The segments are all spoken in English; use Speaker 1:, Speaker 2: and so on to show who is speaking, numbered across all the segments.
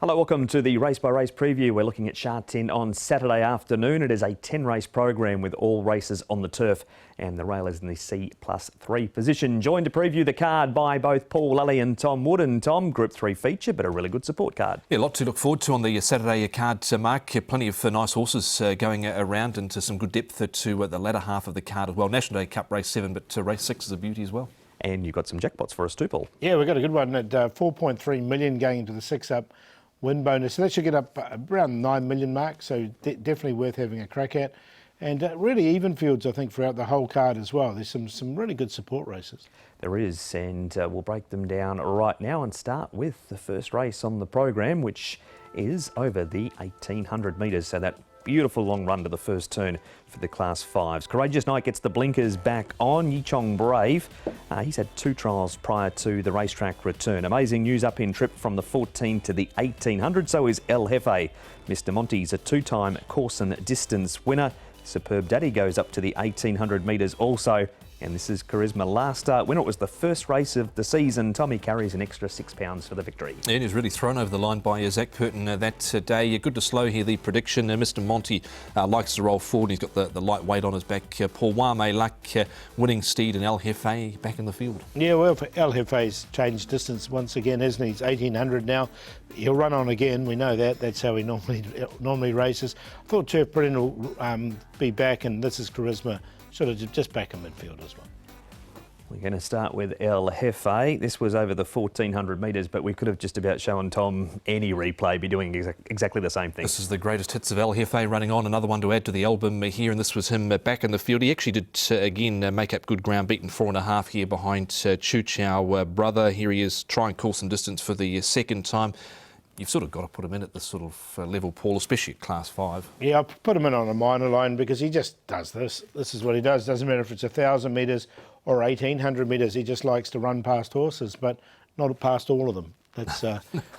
Speaker 1: Hello, welcome to the Race by Race preview. We're looking at Sha Tin on Saturday afternoon. It is a 10-race program with all races on the turf, and the rail is in the C+3 position. Joined to preview the card by both Paul Lally and Tom Wood. And Tom, Group 3 feature, but a really good support card.
Speaker 2: Yeah, a lot to look forward to on the Saturday card, Mark. Plenty of nice horses going around, and some good depth to the latter half of the card as well. National Day Cup Race 7, but Race 6 is a beauty as well.
Speaker 1: And you've got some jackpots for us too, Paul.
Speaker 3: Yeah, we've got a good one at 4.3 million going into the 6-up win bonus. So that should get up around 9 million mark, so definitely worth having a crack at. And really even fields, I think, throughout the whole card as well. There's some really good support races.
Speaker 1: There is, and we'll break them down right now and start with the first race on the program, which is over the 1800 metres. So that beautiful long run to the first turn for the Class 5s. Courageous Knight gets the blinkers back on. Yichong Brave, he's had 2 trials prior to the racetrack return. Amazing news up in trip from the 14 to the 1800. So is El Jefe. Mr. Monty's a 2-time course and distance winner. Superb Daddy goes up to the 1800 metres also. And this is Charisma last start winner. It was the first race of the season. Tommy carries an extra £6 for the victory.
Speaker 2: And he's really thrown over the line by Zach Purton that day. Good to slow here, the prediction. Mr. Monty likes to roll forward. He's got the light weight on his back. Paul Wame Luck, Winning Steed, and El Jefe back in the field.
Speaker 3: Yeah, well, El Jefe's changed distance once again, hasn't he? He's 1800 now. He'll run on again. We know that. That's how he normally races. I thought Turf Brilliant will be back, and this is Charisma. Sort of just back in midfield as well.
Speaker 1: We're going to start with El Jefe. This was over the 1400 metres, but we could have just about shown Tom any replay be doing exactly the same thing.
Speaker 2: This is the greatest hits of El Jefe running on. Another one to add to the album here, and this was him back in the field. He actually did, again, make up good ground, beaten 4.5 here behind Chu Chow brother. Here he is trying course and distance for the second time. You've sort of got to put him in at this sort of level, Paul, especially at Class 5.
Speaker 3: Yeah, I put him in on a minor line because he just does this. This is what he does. Doesn't matter if it's 1,000 metres or 1,800 metres. He just likes to run past horses, but not past all of them. That's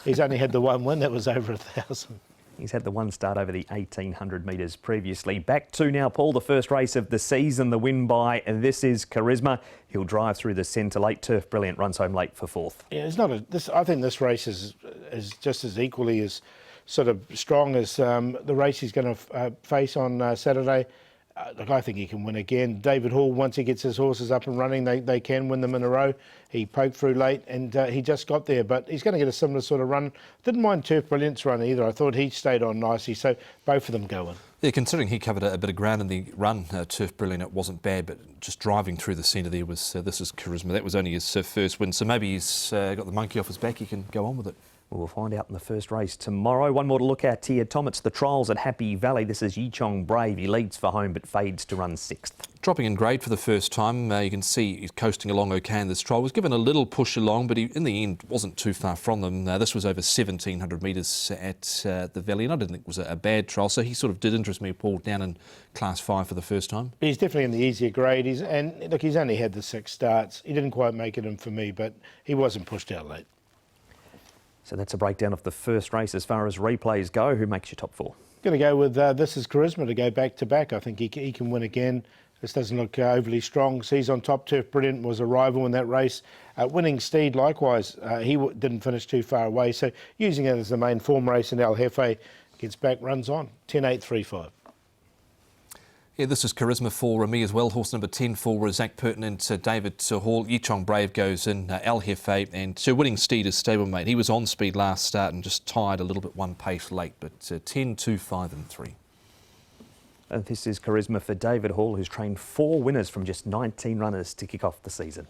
Speaker 3: he's only had the one win. That was over 1,000.
Speaker 1: He's had the one start over the 1800 metres previously. Back to now, Paul, the first race of the season, the win by This Is Charisma. He'll drive through the centre late. Turf Brilliant runs home late for 4th.
Speaker 3: Yeah, it's not I think this race is just as equally as sort of strong as the race he's going to face on Saturday. Look, I think he can win again. David Hall, once he gets his horses up and running, they can win them in a row. He poked through late and he just got there, but he's going to get a similar sort of run. Didn't mind Turf Brilliant's run either. I thought he stayed on nicely, so both of them go in.
Speaker 2: Yeah, considering he covered a bit of ground in the run, Turf Brilliant, it wasn't bad, but just driving through the centre there was This Is Charisma. That was only his first win, so maybe he's got the monkey off his back. He can go on with it.
Speaker 1: Well, we'll find out in the first race tomorrow. One more to look at here, Tom. It's the trials at Happy Valley. This is Yichong Brave. He leads for home but fades to run 6th. Dropping
Speaker 2: in grade for the first time. You can see he's coasting along okay in this trial. Was given a little push along, but he, in the end, wasn't too far from them. This was over 1,700 metres at the Valley, and I didn't think it was a bad trial. So he sort of did interest me, Paul, down in Class 5 for the first time.
Speaker 3: He's definitely in the easier grade. He's only had the 6 starts. He didn't quite make it in for me, but he wasn't pushed out late.
Speaker 1: So that's a breakdown of the first race as far as replays go. Who makes your top 4?
Speaker 3: Going to go with This Is Charisma to go back to back. I think he can win again. This doesn't look overly strong. Sees on top. Turf Brilliant was a rival in that race. Winning Steed, likewise, he didn't finish too far away. So using it as the main form race, and El Jefe gets back, runs on. 10-8-3-5.
Speaker 2: Yeah, This Is Charisma for me as well. Horse number 10 for Zach Purton and David Hall. Yichong Brave goes in. El Jefe and Winning Steed is stablemate. He was on speed last start and just tired a little bit one pace late, but 10, 2, 5 and 3.
Speaker 1: This is Charisma for David Hall, who's trained 4 winners from just 19 runners to kick off the season.